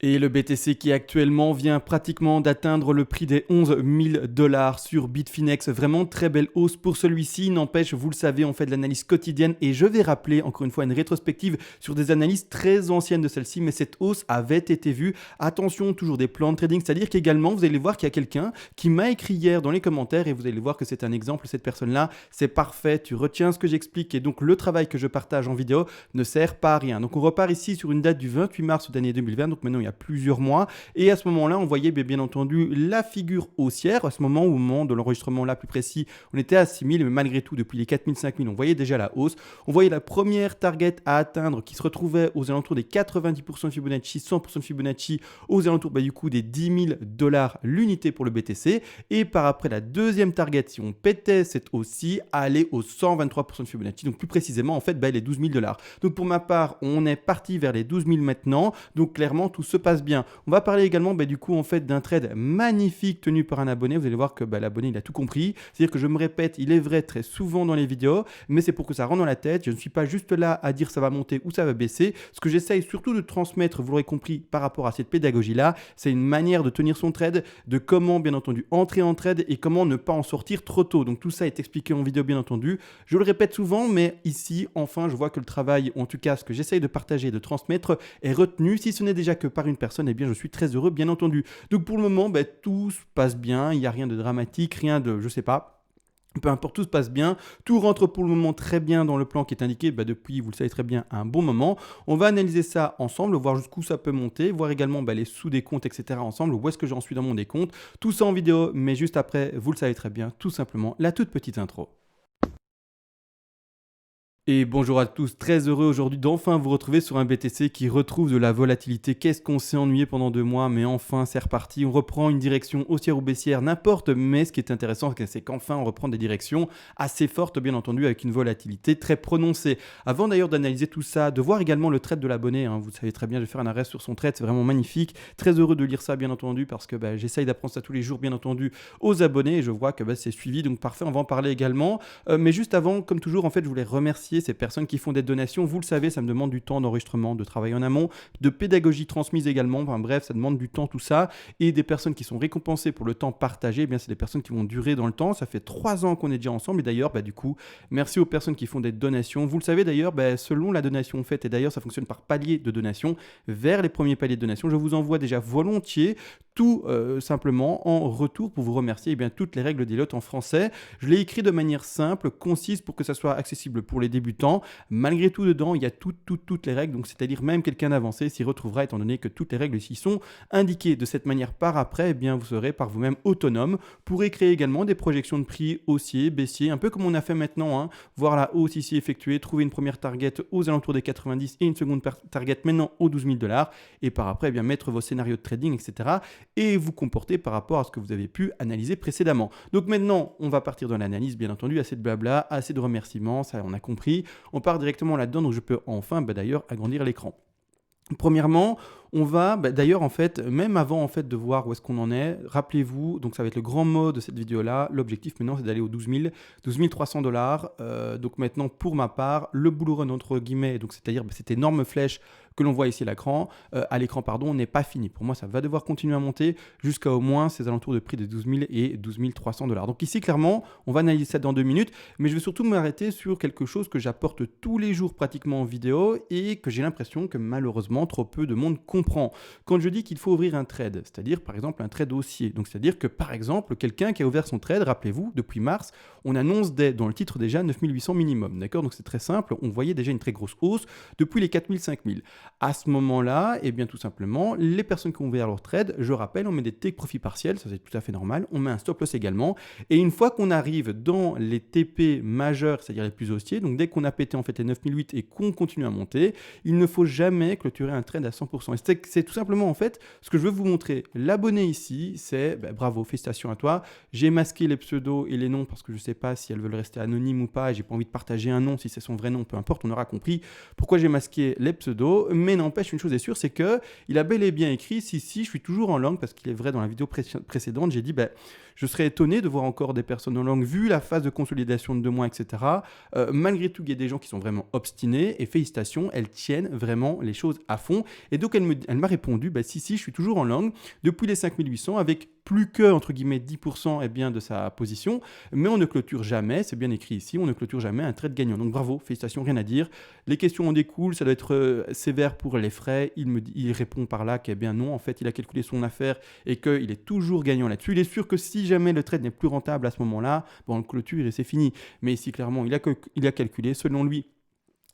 Et le BTC qui actuellement vient pratiquement d'atteindre le prix des 11 000 $ sur Bitfinex. Vraiment très belle hausse pour celui-ci. N'empêche, vous le savez, on fait de l'analyse quotidienne et je vais rappeler encore une fois une rétrospective sur des analyses très anciennes de celle-ci. Mais cette hausse avait été vue. Attention, toujours des plans de trading. C'est-à-dire qu'également, vous allez voir qu'il y a quelqu'un qui m'a écrit hier dans les commentaires et vous allez voir que c'est un exemple. Cette personne-là, c'est parfait. Tu retiens ce que j'explique et donc le travail que je partage en vidéo ne sert pas à rien. Donc on repart ici sur une date du 28 mars de l'année 2020. Donc maintenant, il y a plusieurs mois et à ce moment-là on voyait bien entendu la figure haussière à ce moment, au moment de l'enregistrement là plus précis, on était à 6000 mais malgré tout depuis les 4000 5000 on voyait déjà la hausse, on voyait la première target à atteindre qui se retrouvait aux alentours des 90% de Fibonacci, 100% de Fibonacci, aux alentours du coup des 10 000 $ l'unité pour le BTC et par après la deuxième target si on pétait cette hausse-ci aller aux 123% de Fibonacci, donc plus précisément en fait les 12 000 $. Donc pour ma part on est parti vers les 12 000 maintenant, donc clairement tout se passe bien. On va parler également du coup en fait d'un trade magnifique tenu par un abonné. Vous allez voir que l'abonné il a tout compris. C'est-à-dire que je me répète, il est vrai très souvent dans les vidéos, mais c'est pour que ça rentre dans la tête. Je ne suis pas juste là à dire ça va monter ou ça va baisser. Ce que j'essaye surtout de transmettre, vous l'aurez compris par rapport à cette pédagogie-là, c'est une manière de tenir son trade, de comment bien entendu entrer en trade et comment ne pas en sortir trop tôt. Donc tout ça est expliqué en vidéo bien entendu. Je le répète souvent, mais ici enfin je vois que le travail, ou en tout cas ce que j'essaye de partager et de transmettre est retenu. Si ce n'est déjà que par une personne, eh bien je suis très heureux bien entendu. Donc pour le moment, tout se passe bien, il n'y a rien de dramatique, rien de, je sais pas, peu importe, tout se passe bien, tout rentre pour le moment très bien dans le plan qui est indiqué depuis, vous le savez très bien, un bon moment. On va analyser ça ensemble, voir jusqu'où ça peut monter, voir également les sous-décomptes, etc. ensemble, où est-ce que j'en suis dans mon décompte. Tout ça en vidéo, mais juste après, vous le savez très bien, tout simplement, la toute petite intro. Et bonjour à tous, très heureux aujourd'hui d'enfin vous retrouver sur un BTC qui retrouve de la volatilité. Qu'est-ce qu'on s'est ennuyé pendant 2 mois, mais enfin c'est reparti, on reprend une direction haussière ou baissière, n'importe, mais ce qui est intéressant c'est qu'enfin on reprend des directions assez fortes bien entendu avec une volatilité très prononcée. Avant d'ailleurs d'analyser tout ça, de voir également le trade de l'abonné, vous savez très bien, je vais faire un arrêt sur son trade, c'est vraiment magnifique, très heureux de lire ça bien entendu parce que j'essaye d'apprendre ça tous les jours bien entendu aux abonnés et je vois que c'est suivi, donc parfait, on va en parler également. Mais juste avant, comme toujours en fait je voulais remercier ces personnes qui font des donations. Vous le savez, ça me demande du temps d'enregistrement, de travail en amont, de pédagogie transmise également. Enfin bref, ça demande du temps tout ça. Et des personnes qui sont récompensées pour le temps partagé, c'est des personnes qui vont durer dans le temps. Ça fait 3 ans qu'on est déjà ensemble. Et d'ailleurs, du coup, merci aux personnes qui font des donations. Vous le savez d'ailleurs, selon la donation faite, et d'ailleurs ça fonctionne par palier de donation, vers les premiers paliers de donation, je vous envoie déjà volontiers tout simplement en retour pour vous remercier toutes les règles d'Elliott en français. Je l'ai écrit de manière simple, concise pour que ça soit accessible pour les débutants. Malgré tout, dedans, il y a toutes les règles, donc c'est-à-dire même quelqu'un avancé s'y retrouvera étant donné que toutes les règles ici sont indiquées de cette manière par après, vous serez par vous-même autonome. Vous pourrez créer également des projections de prix haussiers, baissiers, un peu comme on a fait maintenant, voir la hausse ici effectuée, trouver une première target aux alentours des 90 et une seconde target maintenant aux 12 000 $, et par après, mettre vos scénarios de trading, etc. et vous comporter par rapport à ce que vous avez pu analyser précédemment. Donc maintenant, on va partir dans l'analyse, bien entendu, assez de blabla, assez de remerciements, ça on a compris. On part directement là-dedans, donc je peux enfin d'ailleurs agrandir l'écran. Premièrement, on va d'ailleurs en fait, même avant en fait de voir où est-ce qu'on en est, rappelez-vous, donc ça va être le grand mot de cette vidéo-là, l'objectif maintenant c'est d'aller aux 12 300 $. Donc maintenant pour ma part, le bull run entre guillemets, donc c'est-à-dire cette énorme flèche que l'on voit ici à l'écran, n'est pas fini. Pour moi, ça va devoir continuer à monter jusqu'à au moins ces alentours de prix de 12 000 et 12 300 $. Donc ici, clairement, on va analyser ça dans 2 minutes, mais je vais surtout m'arrêter sur quelque chose que j'apporte tous les jours pratiquement en vidéo et que j'ai l'impression que malheureusement, trop peu de monde comprend. Quand je dis qu'il faut ouvrir un trade, c'est-à-dire par exemple un trade haussier, donc c'est-à-dire que par exemple, quelqu'un qui a ouvert son trade, rappelez-vous, depuis mars, on annonce dans le titre déjà 9800 minimum, d'accord? Donc c'est très simple, on voyait déjà une très grosse hausse depuis les 4000, 5000. À ce moment-là, tout simplement, les personnes qui ont ouvert leur trade, je rappelle, on met des take profit partiels, ça c'est tout à fait normal, on met un stop loss également, et une fois qu'on arrive dans les TP majeurs, c'est-à-dire les plus haussiers, donc dès qu'on a pété en fait les 9008 et qu'on continue à monter, il ne faut jamais clôturer un trade à 100%. Et c'est tout simplement en fait ce que je veux vous montrer. L'abonné ici, c'est bravo, félicitations à toi. J'ai masqué les pseudos et les noms parce que je ne sais pas si elles veulent rester anonymes ou pas, et j'ai pas envie de partager un nom si c'est son vrai nom, peu importe, on aura compris pourquoi j'ai masqué les pseudos. mais n'empêche, une chose est sûre, c'est qu'il a bel et bien écrit, si, je suis toujours en langue, parce qu'il est vrai, dans la vidéo précédente, j'ai dit, je serais étonné de voir encore des personnes en langue, vu la phase de consolidation de 2 mois, etc. Malgré tout, il y a des gens qui sont vraiment obstinés, et félicitations, elles tiennent vraiment les choses à fond. Et donc, elle m'a répondu, si, je suis toujours en langue, depuis les 5800, avec plus que, entre guillemets, 10% de sa position, mais on ne clôture jamais, c'est bien écrit ici, on ne clôture jamais un trade gagnant. Donc bravo, félicitations, rien à dire. Les questions en découlent, ça doit être sévère pour les frais. Il répond par là non, en fait, il a calculé son affaire et qu'il est toujours gagnant là-dessus. Il est sûr que si jamais le trade n'est plus rentable à ce moment-là, on le clôture et c'est fini. Mais ici, clairement, il a calculé, selon lui,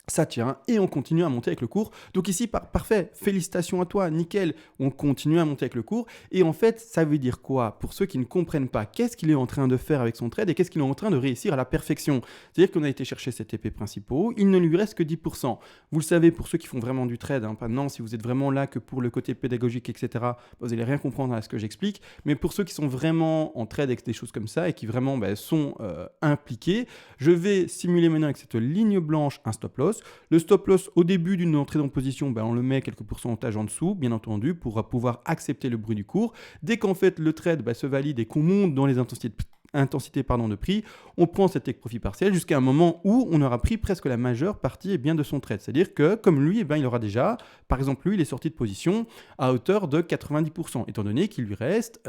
ça tient et on continue à monter avec le cours. Donc ici, parfait, félicitations à toi, nickel, on continue à monter avec le cours. Et en fait, ça veut dire quoi? Pour ceux qui ne comprennent pas, qu'est-ce qu'il est en train de faire avec son trade et qu'est-ce qu'il est en train de réussir à la perfection? C'est-à-dire qu'on a été chercher cet épée principaux, il ne lui reste que 10%. Vous le savez, pour ceux qui font vraiment du trade, maintenant, si vous êtes vraiment là que pour le côté pédagogique, etc., vous n'allez rien comprendre à ce que j'explique. Mais pour ceux qui sont vraiment en trade avec des choses comme ça et qui vraiment sont impliqués, je vais simuler maintenant avec cette ligne blanche un stop loss. Le stop loss au début d'une entrée en position, on le met quelques pourcentages en dessous, bien entendu, pour pouvoir accepter le bruit du cours. Dès qu'en fait le trade se valide et qu'on monte dans les intensités de prix, on prend cet take profit partiel jusqu'à un moment où on aura pris presque la majeure partie de son trade. C'est-à-dire que comme lui, il aura déjà, par exemple, lui, il est sorti de position à hauteur de 90%, étant donné qu'il lui reste,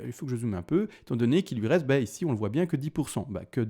il faut que je zoome un peu, étant donné qu'il lui reste, ici on le voit bien que 10%, que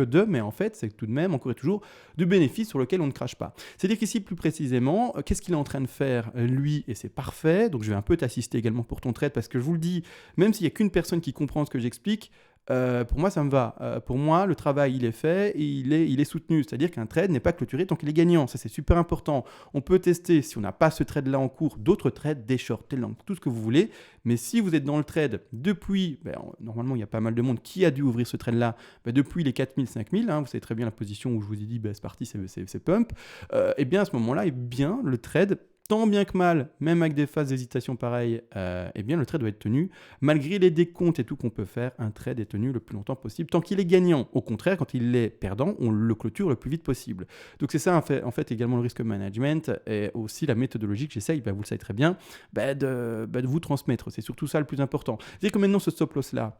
2, mais en fait c'est tout de même encore et toujours du bénéfice sur lequel on ne crache pas. C'est-à-dire qu'ici plus précisément, qu'est-ce qu'il est en train de faire lui, et c'est parfait, donc je vais un peu t'assister également pour ton trade, parce que je vous le dis, même s'il n'y a qu'une personne qui comprend ce que j'explique, pour moi, ça me va. Pour moi, le travail, il est fait et il est soutenu. C'est-à-dire qu'un trade n'est pas clôturé tant qu'il est gagnant. Ça, c'est super important. On peut tester, si on n'a pas ce trade-là en cours, d'autres trades, des shorts, des longs, tout ce que vous voulez. Mais si vous êtes dans le trade depuis, normalement, il y a pas mal de monde qui a dû ouvrir ce trade-là depuis les 4000, 5000. Vous savez très bien la position où je vous ai dit, c'est parti, c'est pump. Et bien, à ce moment-là, le trade, tant bien que mal, même avec des phases d'hésitation pareilles, le trade doit être tenu. Malgré les décomptes et tout qu'on peut faire, un trade est tenu le plus longtemps possible tant qu'il est gagnant. Au contraire, quand il est perdant, on le clôture le plus vite possible. Donc c'est ça en fait également le risque management et aussi la méthodologie que j'essaye, vous le savez très bien, de vous transmettre. C'est surtout ça le plus important. C'est-à-dire que maintenant ce stop loss là,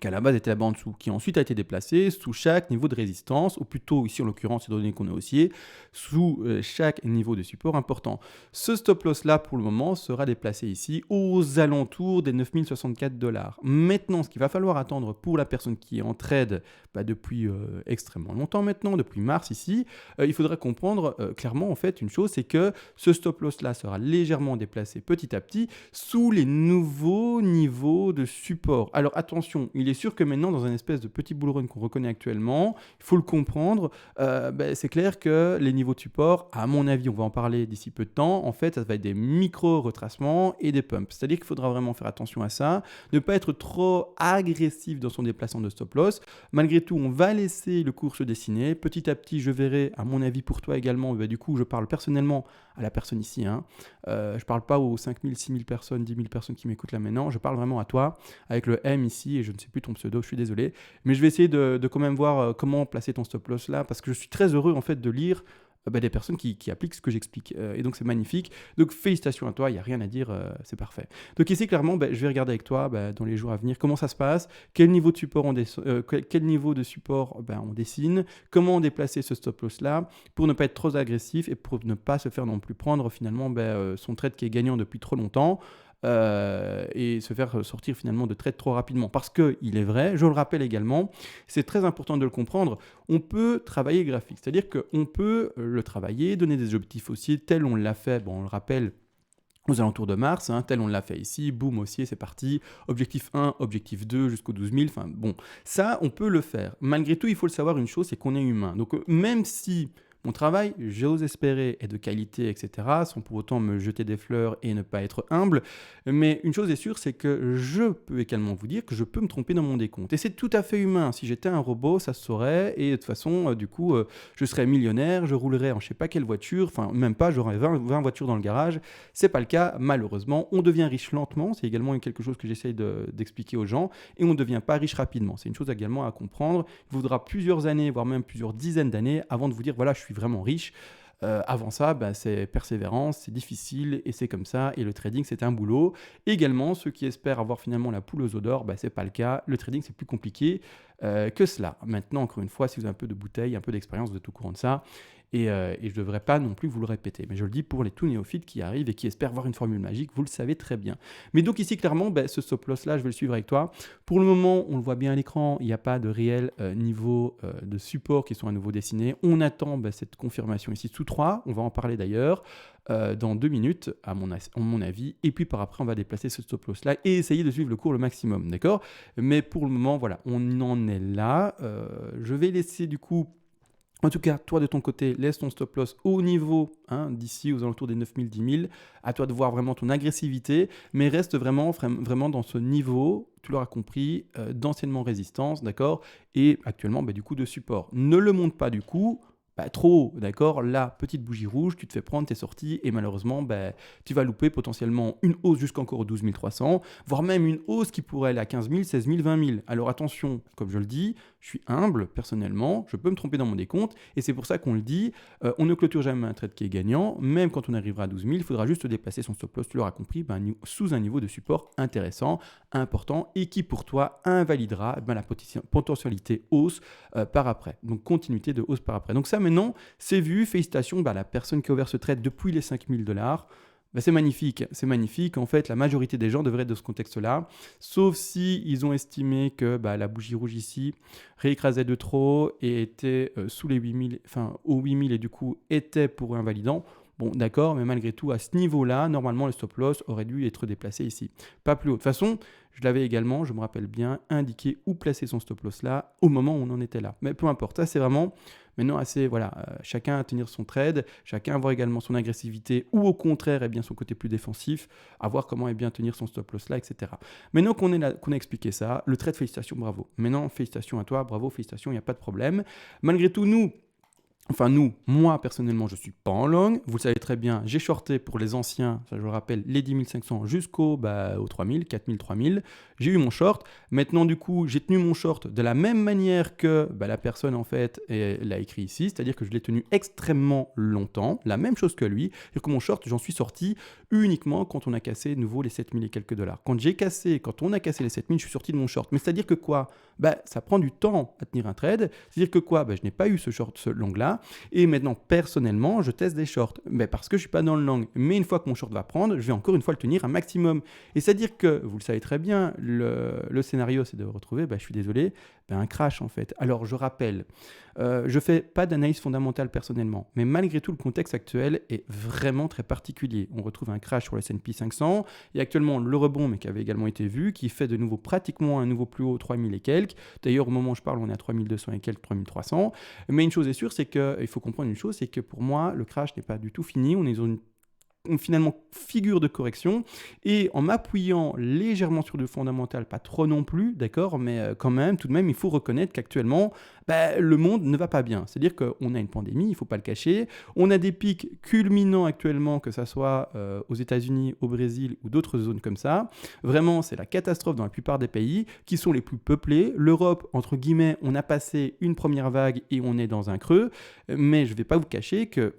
qui à la base était là-bas en dessous, qui ensuite a été déplacé sous chaque niveau de résistance, ou plutôt ici en l'occurrence, étant donné qu'on est haussier, sous chaque niveau de support important. Ce stop loss là pour le moment sera déplacé ici aux alentours des 9064$. Maintenant, ce qu'il va falloir attendre pour la personne qui est en trade depuis extrêmement longtemps maintenant, depuis mars ici, il faudra comprendre clairement en fait une chose, c'est que ce stop loss là sera légèrement déplacé petit à petit sous les nouveaux niveaux de support. Alors attention, il est sûr que maintenant, dans un espèce de petit bull run qu'on reconnaît actuellement, il faut le comprendre, c'est clair que les niveaux de support, à mon avis, on va en parler d'ici peu de temps, en fait, ça va être des micro-retracements et des pumps. C'est-à-dire qu'il faudra vraiment faire attention à ça, ne pas être trop agressif dans son déplacement de stop loss. Malgré tout, on va laisser le cours se dessiner. Petit à petit, je verrai, à mon avis, pour toi également, du coup, je parle personnellement à la personne ici. Je ne parle pas aux 5000, 6000 personnes, 10 000 personnes qui m'écoutent là maintenant. Je parle vraiment à toi, avec le M ici, et je ne sais plus ton pseudo, je suis désolé. Mais je vais essayer de quand même voir comment placer ton stop loss là, parce que je suis très heureux en fait de lire des personnes qui appliquent ce que j'explique. Et donc, c'est magnifique. Donc, félicitations à toi, il n'y a rien à dire, c'est parfait. Donc ici, clairement, je vais regarder avec toi dans les jours à venir comment ça se passe, quel niveau de support on dessine, comment déplacer ce stop loss-là pour ne pas être trop agressif et pour ne pas se faire non plus prendre finalement son trade qui est gagnant depuis trop longtemps. Et se faire sortir finalement de trade trop rapidement. Parce qu'il est vrai, je le rappelle également, c'est très important de le comprendre, on peut travailler graphique, c'est-à-dire qu'on peut le travailler, donner des objectifs haussiers, tel on l'a fait, on le rappelle, aux alentours de mars, tel on l'a fait ici, boum, haussier, c'est parti, objectif 1, objectif 2, jusqu'aux 12 000, ça, on peut le faire. Malgré tout, il faut le savoir, une chose, c'est qu'on est humain. Donc, même si mon travail, j'ose espérer, est de qualité, etc., sans pour autant me jeter des fleurs et ne pas être humble. Mais une chose est sûre, c'est que je peux également vous dire que je peux me tromper dans mon décompte. Et c'est tout à fait humain. Si j'étais un robot, ça se saurait. Et de toute façon, je serais millionnaire, je roulerais en je ne sais pas quelle voiture, même pas, j'aurais 20 voitures dans le garage. C'est pas le cas, malheureusement. On devient riche lentement. C'est également quelque chose que j'essaye d'expliquer aux gens. Et on ne devient pas riche rapidement. C'est une chose également à comprendre. Il faudra plusieurs années, voire même plusieurs dizaines d'années avant de vous dire, voilà, je suis vraiment riche. Avant ça, c'est persévérance, c'est difficile et c'est comme ça. Et le trading, c'est un boulot. Également, ceux qui espèrent avoir finalement la poule aux œufs d'or, c'est pas le cas. Le trading, c'est plus compliqué que cela. Maintenant, encore une fois, si vous avez un peu de bouteille, un peu d'expérience, vous êtes au courant de ça. Et je ne devrais pas non plus vous le répéter. Mais je le dis pour les tout néophytes qui arrivent et qui espèrent voir une formule magique, vous le savez très bien. Mais donc ici, clairement, ce stop loss là, je vais le suivre avec toi. Pour le moment, on le voit bien à l'écran, il n'y a pas de réel niveau de support qui sont à nouveau dessinés. On attend cette confirmation ici sous 3. On va en parler d'ailleurs dans 2 minutes, à mon avis. Et puis par après, on va déplacer ce stop loss là et essayer de suivre le cours le maximum. D'accord? Mais pour le moment, voilà, on en est là. Je vais laisser du coup. En tout cas, toi de ton côté, laisse ton stop loss au niveau d'ici aux alentours des 9000, 10 000. À toi de voir vraiment ton agressivité, mais reste vraiment dans ce niveau, tu l'auras compris, d'anciennement résistance, d'accord, et actuellement du coup de support. Ne le monte pas du coup. Trop haut, d'accord? Là, petite bougie rouge, tu te fais prendre tes sorties et malheureusement, tu vas louper potentiellement une hausse jusqu'encore aux 12 300, voire même une hausse qui pourrait aller à 15 000, 16 000, 20 000. Alors attention, comme je le dis, je suis humble personnellement, je peux me tromper dans mon décompte et c'est pour ça qu'on le dit, on ne clôture jamais un trade qui est gagnant, même quand on arrivera à 12 000, il faudra juste déplacer son stop loss, tu l'auras compris, sous un niveau de support intéressant, important et qui pour toi invalidera la potentialité hausse par après. Donc continuité de hausse par après. Donc ça maintenant, c'est vu, félicitations, la personne qui a ouvert ce trade depuis les 5 000 $. C'est magnifique. En fait, la majorité des gens devraient être de ce contexte-là, sauf si ils ont estimé que la bougie rouge ici réécrasait de trop et était sous les 8000, au 8000 et du coup était pour eux invalidant. Bon, d'accord, mais malgré tout, à ce niveau-là, normalement, le stop loss aurait dû être déplacé ici. Pas plus haut. De toute façon, je l'avais également, je me rappelle bien, indiqué où placer son stop loss là, au moment où on en était là. Mais peu importe, ça c'est vraiment maintenant assez, chacun à tenir son trade, chacun à voir également son agressivité ou au contraire, son côté plus défensif, à voir comment bien tenir son stop loss là, etc. Maintenant qu'on a expliqué ça, le trade, félicitations, bravo. Maintenant, félicitations à toi, bravo, félicitations, il n'y a pas de problème. Malgré tout, moi personnellement, je ne suis pas en long. Vous le savez très bien, j'ai shorté pour les anciens, ça je le rappelle, les 10 500 jusqu'aux 3000, 4000, 3000. J'ai eu mon short. Maintenant, du coup, j'ai tenu mon short de la même manière que la personne en fait l'a écrit ici, c'est-à-dire que je l'ai tenu extrêmement longtemps, la même chose que lui. C'est-à-dire que mon short, j'en suis sorti uniquement quand on a cassé de nouveau les 7000 et quelques dollars. Quand on a cassé les 7000, je suis sorti de mon short. Mais c'est-à-dire que quoi? Ça prend du temps à tenir un trade. C'est-à-dire que quoi? Je n'ai pas eu ce long-là. Et maintenant, personnellement, je teste des shorts. Parce que je ne suis pas dans le long. Mais une fois que mon short va prendre, je vais encore une fois le tenir un maximum. Et c'est-à-dire que, vous le savez très bien, le scénario, c'est de retrouver, je suis désolé, un crash en fait. Alors, je rappelle, je ne fais pas d'analyse fondamentale personnellement. Mais malgré tout, le contexte actuel est vraiment très particulier. On retrouve un crash sur le S&P 500. Il y a actuellement le rebond, mais qui avait également été vu, qui fait de nouveau pratiquement un nouveau plus haut, 3000 et quelques. D'ailleurs, au moment où je parle, on est à 3200 et quelques, 3300. Mais une chose est sûre, c'est qu'il faut comprendre une chose, c'est que pour moi, le crash n'est pas du tout fini. On est dans une finalement figure de correction et en m'appuyant légèrement sur du fondamental, pas trop non plus, d'accord, mais quand même, tout de même, il faut reconnaître qu'actuellement, le monde ne va pas bien. C'est-à-dire qu'on a une pandémie, il ne faut pas le cacher, on a des pics culminants actuellement, que ça soit aux États-Unis, au Brésil ou d'autres zones comme ça. Vraiment, c'est la catastrophe dans la plupart des pays qui sont les plus peuplés. L'Europe, entre guillemets, on a passé une première vague et on est dans un creux, mais je ne vais pas vous cacher que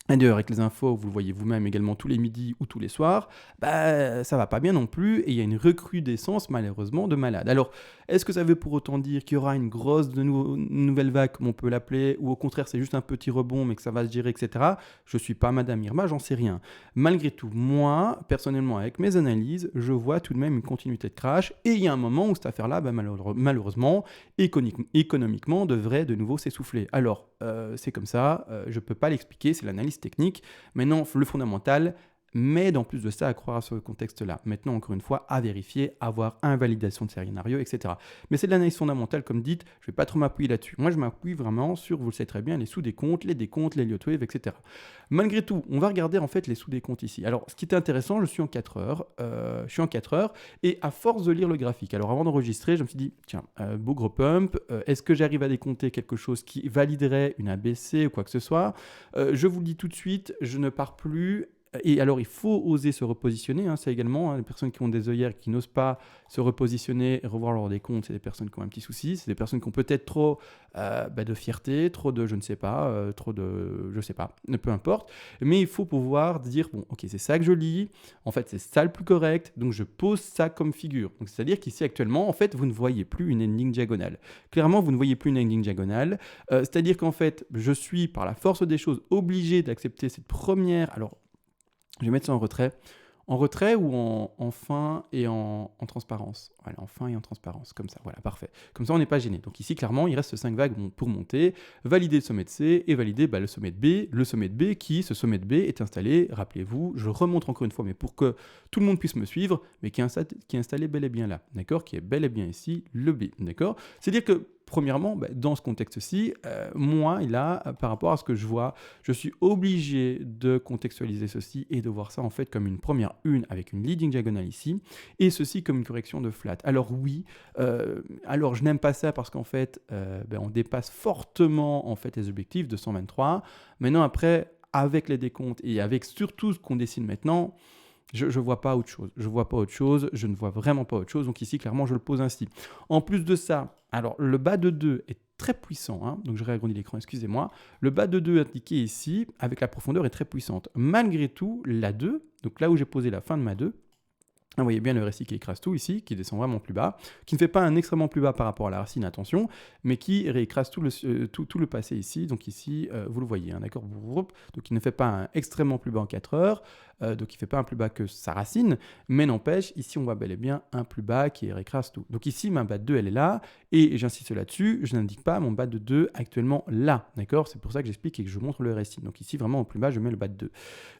et d'ailleurs, avec les infos, vous le voyez vous-même également tous les midis ou tous les soirs, ça va pas bien non plus et il y a une recrudescence malheureusement de malades. Alors, est-ce que ça veut pour autant dire qu'il y aura une grosse nouvelle vague, comme on peut l'appeler, ou au contraire c'est juste un petit rebond mais que ça va se gérer, etc. Je suis pas Madame Irma, j'en sais rien. Malgré tout, moi, personnellement, avec mes analyses, je vois tout de même une continuité de crash et il y a un moment où cette affaire-là, malheureusement, économiquement, devrait de nouveau s'essouffler. Alors, c'est comme ça, je peux pas l'expliquer, c'est l'analyse technique. Maintenant, le fondamental m'aide en plus de ça à croire à ce contexte-là. Maintenant, encore une fois, à vérifier, à avoir invalidation de ces scénarios, etc. Mais c'est de l'analyse fondamentale, comme dites, je ne vais pas trop m'appuyer là-dessus. Moi, je m'appuie vraiment sur, vous le savez très bien, les sous-décomptes, les décomptes, les Elliott Wave, etc. Malgré tout, on va regarder en fait les sous-décomptes ici. Alors, ce qui est intéressant, je suis en 4 heures, et à force de lire le graphique, alors avant d'enregistrer, je me suis dit, tiens, beau gros pump, est-ce que j'arrive à décompter quelque chose qui validerait une ABC ou quoi que ce soit? Je vous le dis tout de suite, je ne pars plus Et alors, il faut oser se repositionner, hein, ça également. Hein, les personnes qui ont des œillères et qui n'osent pas se repositionner et revoir leur décompte, c'est des personnes qui ont un petit souci. C'est des personnes qui ont peut-être trop de fierté, trop de je ne sais pas, trop de je sais pas, peu importe. Mais il faut pouvoir dire, bon, ok, c'est ça que je lis. En fait, c'est ça le plus correct. Donc, je pose ça comme figure. Donc, c'est-à-dire qu'ici, actuellement, en fait, vous ne voyez plus une ending diagonale. Clairement, vous ne voyez plus une ending diagonale. C'est-à-dire qu'en fait, je suis, par la force des choses, obligé d'accepter cette première... Alors, je vais mettre ça en retrait ou en fin et en transparence. Voilà, en fin et en transparence, comme ça, voilà, parfait. Comme ça, on n'est pas gêné. Donc ici, clairement, il reste 5 vagues pour monter, valider le sommet de C et valider le sommet de B. Le sommet de B ce sommet de B est installé, rappelez-vous, je remonte encore une fois, mais pour que tout le monde puisse me suivre, mais qui est installé bel et bien là, d'accord, qui est bel et bien ici, le B, d'accord. C'est-à-dire que premièrement, dans ce contexte-ci, moi, par rapport à ce que je vois, je suis obligé de contextualiser ceci et de voir ça en fait comme une première une avec une leading diagonale ici, et ceci comme une correction de flat. Alors oui, alors je n'aime pas ça parce qu'en fait, on dépasse fortement en fait les objectifs de 123. Maintenant après, avec les décomptes et avec surtout ce qu'on dessine maintenant, je ne vois pas autre chose. Je ne vois vraiment pas autre chose. Donc ici, clairement, je le pose ainsi. En plus de ça, alors le bas de 2 est très puissant. Hein, donc je réagrandis l'écran, excusez-moi. Le bas de 2 indiqué ici, avec la profondeur, est très puissante. Malgré tout, la 2, donc là où j'ai posé la fin de ma 2, vous voyez bien le récit qui écrase tout ici, qui descend vraiment plus bas, qui ne fait pas un extrêmement plus bas par rapport à la racine, attention, mais qui réécrase tout le passé ici. Donc ici, vous le voyez, hein, d'accord. Donc il ne fait pas un extrêmement plus bas en 4 heures, donc il ne fait pas un plus bas que sa racine, mais n'empêche, ici on voit bel et bien un plus bas qui réécrase tout. Donc ici, ma bas de 2, elle est là, et j'insiste là-dessus, je n'indique pas mon bas de 2 actuellement là, d'accord. C'est pour ça que j'explique et que je montre le récit. Donc ici, vraiment au plus bas, je mets le bas de 2.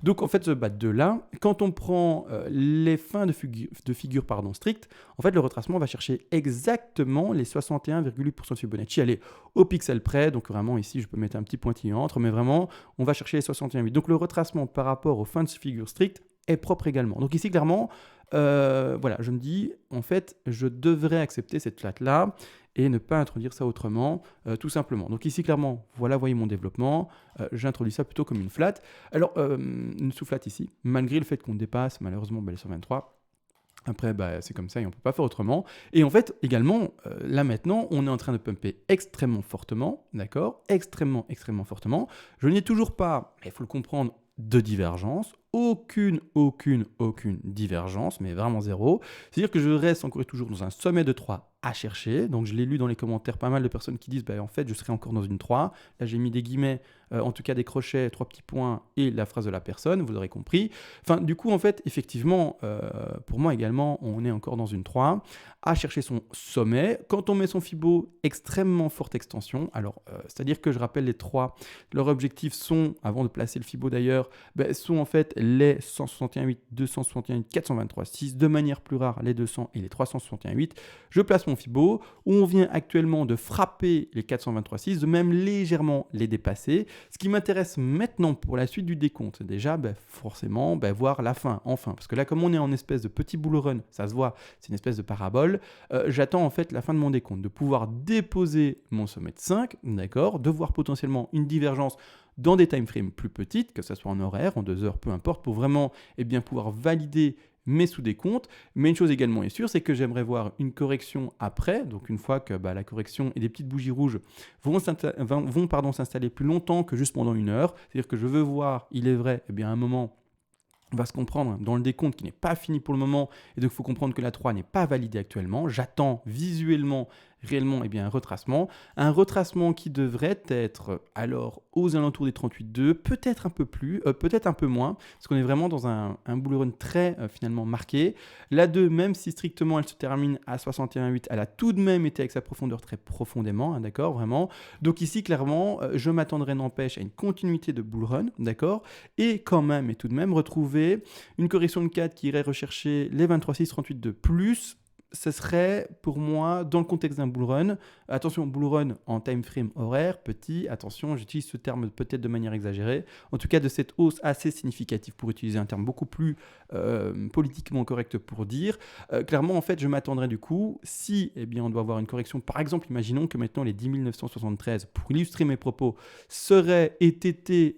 Donc en fait, ce bas de 2 là, quand on prend les fins de figure strictes, en fait, le retracement va chercher exactement les 61,8% de Fibonacci. Elle est au pixel près, donc vraiment ici, je peux mettre un petit pointillé entre, mais vraiment, on va chercher les 61,8. Donc le retracement par rapport aux fins de figure strictes est propre également. Donc ici, clairement, voilà, je me dis, en fait, je devrais accepter cette flat-là et ne pas introduire ça autrement, tout simplement. Donc ici, clairement, voilà, voyez mon développement. J'introduis ça plutôt comme une flat. Alors, une sous-flat ici, malgré le fait qu'on dépasse, malheureusement, les 123. Après, c'est comme ça et on ne peut pas faire autrement. Et en fait, également, là maintenant, on est en train de pumper extrêmement fortement, d'accord, extrêmement fortement. Je n'ai toujours pas, il faut le comprendre, de divergence, aucune divergence, mais vraiment zéro. C'est-à-dire que je reste encore et toujours dans un sommet de 3 à chercher. Donc je l'ai lu dans les commentaires, pas mal de personnes qui disent en fait je serai encore dans une 3. Là j'ai mis des guillemets, en tout cas des crochets, 3 petits points et la phrase de la personne, vous aurez compris. Enfin du coup en fait effectivement pour moi également on est encore dans une 3 à chercher son sommet. Quand on met son Fibo, extrêmement forte extension. Alors c'est-à-dire que je rappelle les 3, leurs objectifs sont, avant de placer le Fibo d'ailleurs, sont en fait les 161,8, 261,8, 423,6, de manière plus rare les 200 et les 361,8. Je place mon Fibo, où on vient actuellement de frapper les 423,6, de même légèrement les dépasser. Ce qui m'intéresse maintenant pour la suite du décompte, déjà forcément voir la fin, enfin, parce que là comme on est en espèce de petit bull run, ça se voit, c'est une espèce de parabole, j'attends en fait la fin de mon décompte, de pouvoir déposer mon sommet de 5, d'accord, de voir potentiellement une divergence dans des time frames plus petites, que ce soit en horaire, en 2 heures, peu importe, pour vraiment pouvoir valider mes sous-décomptes. Mais une chose également est sûre, c'est que j'aimerais voir une correction après, donc une fois que la correction et des petites bougies rouges vont s'installer plus longtemps que juste pendant 1 heure. C'est-à-dire que je veux voir, il est vrai, à un moment, on va se comprendre dans le décompte qui n'est pas fini pour le moment, et donc il faut comprendre que la 3 n'est pas validée actuellement. J'attends visuellement, réellement, un retracement qui devrait être alors aux alentours des 38,2, peut-être un peu plus, peut-être un peu moins, parce qu'on est vraiment dans un bull run très finalement marqué. La 2, même si strictement elle se termine à 61,8, elle a tout de même été avec sa profondeur très profondément, hein, d'accord, vraiment. Donc ici, clairement, je m'attendrai n'empêche à une continuité de bull run, d'accord, et quand même, et tout de même, retrouver une correction de 4 qui irait rechercher les 23,6, 38,2 plus ce serait pour moi dans le contexte d'un bull run. Attention, bull run en time frame horaire, petit, attention, j'utilise ce terme peut-être de manière exagérée. En tout cas, de cette hausse assez significative pour utiliser un terme beaucoup plus politiquement correct pour dire. Clairement, en fait, je m'attendrais du coup, si on doit avoir une correction, par exemple, imaginons que maintenant les 10 973, pour illustrer mes propos, serait et été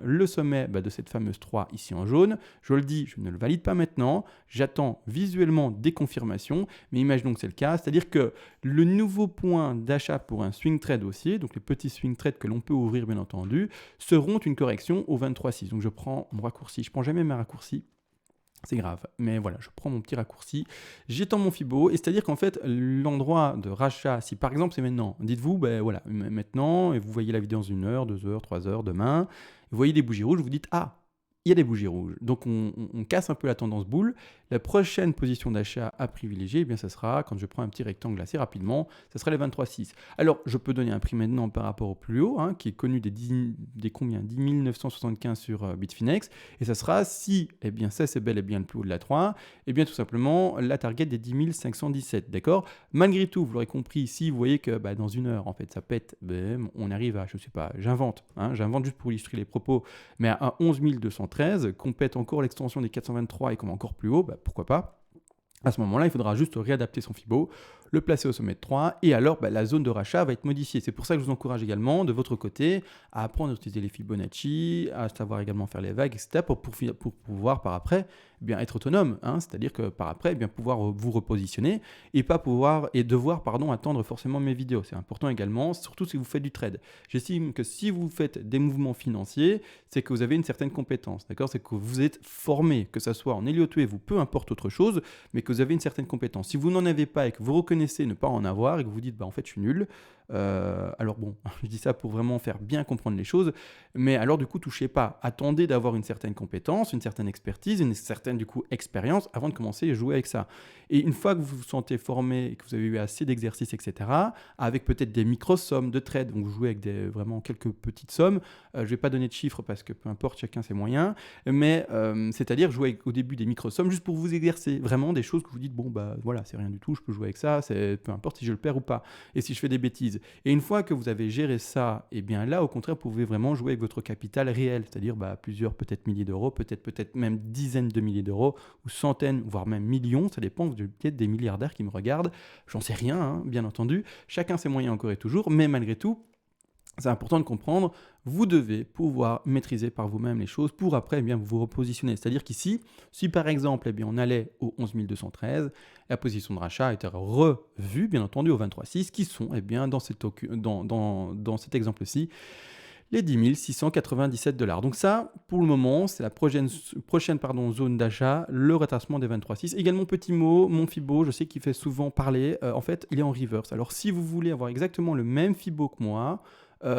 le sommet de cette fameuse 3 ici en jaune. Je le dis, je ne le valide pas maintenant, j'attends visuellement des confirmations, mais imaginons que c'est le cas, c'est-à-dire que le nouveau point d'achat pour un swing trade haussier, donc les petits swing trades que l'on peut ouvrir bien entendu, seront une correction au 23,6. Donc je prends mon raccourci, je prends jamais mes raccourcis. C'est grave, mais voilà, je prends mon petit raccourci, j'étends mon Fibo, et c'est-à-dire qu'en fait, l'endroit de rachat, si par exemple c'est maintenant, dites-vous, voilà, maintenant, et vous voyez la vidéo dans 1 heure, 2 heures, 3 heures, demain, vous voyez des bougies rouges, vous dites, ah, il y a des bougies rouges. Donc on casse un peu la tendance boule. La prochaine position d'achat à privilégier, ça sera, quand je prends un petit rectangle assez rapidement, ça sera les 23,6. Alors, je peux donner un prix maintenant par rapport au plus haut, qui est connu des combien 10 975 sur Bitfinex, et ça sera, si ça c'est bel et bien le plus haut de la 3, tout simplement la target des 10 517, d'accord. Malgré tout, vous l'aurez compris, si vous voyez que dans 1 heure, en fait, ça pète, on arrive à, je sais pas, j'invente juste pour illustrer les propos, mais à 11 213, qu'on pète encore l'extension des 423 et qu'on va encore plus haut, pourquoi pas. À ce moment-là, il faudra juste réadapter son Fibo, le placer au sommet de 3, et alors la zone de rachat va être modifiée. C'est pour ça que je vous encourage également, de votre côté, à apprendre à utiliser les Fibonacci, à savoir également faire les vagues, etc., pour pouvoir par après être autonome, c'est-à-dire que par après pouvoir vous repositionner et devoir attendre forcément mes vidéos. C'est important également, surtout si vous faites du trade. J'estime que si vous faites des mouvements financiers, c'est que vous avez une certaine compétence, d'accord. C'est que vous êtes formé, que ce soit en Elliott Wave ou peu importe autre chose, mais que vous avez une certaine compétence. Si vous n'en avez pas et que vous reconnaissez ne pas en avoir et que vous dites en fait je suis nul, alors bon, je dis ça pour vraiment faire bien comprendre les choses, mais alors du coup touchez pas, attendez d'avoir une certaine compétence, une certaine expertise, une certaine du coup expérience avant de commencer à jouer avec ça. Et une fois que vous vous sentez formé et que vous avez eu assez d'exercices, etc., avec peut-être des micro-sommes de trade, donc vous jouez avec vraiment quelques petites sommes, je vais pas donner de chiffres parce que peu importe, chacun ses moyens, mais c'est-à-dire jouer au début des micro-sommes juste pour vous exercer, vraiment des choses que vous dites, voilà, c'est rien du tout, je peux jouer avec ça, peu importe si je le perds ou pas, et si je fais des bêtises. Et une fois que vous avez géré ça, là, au contraire, vous pouvez vraiment jouer avec votre capital réel, c'est-à-dire plusieurs, peut-être milliers d'euros, peut-être même dizaines de milliers d'euros, ou centaines, voire même millions, ça dépend, peut-être des milliardaires qui me regardent, j'en sais rien, bien entendu, chacun ses moyens encore et toujours, mais malgré tout, c'est important de comprendre, vous devez pouvoir maîtriser par vous-même les choses pour après vous repositionner. C'est-à-dire qu'ici, si par exemple on allait au 11 213, la position de rachat était revue, bien entendu, au 23,6, qui sont dans cet exemple-ci, les 10 697 $. Donc ça, pour le moment, c'est la prochaine zone d'achat, le retracement des 23,6. Également, petit mot, mon Fibo, je sais qu'il fait souvent parler, en fait, il est en reverse. Alors si vous voulez avoir exactement le même Fibo que moi,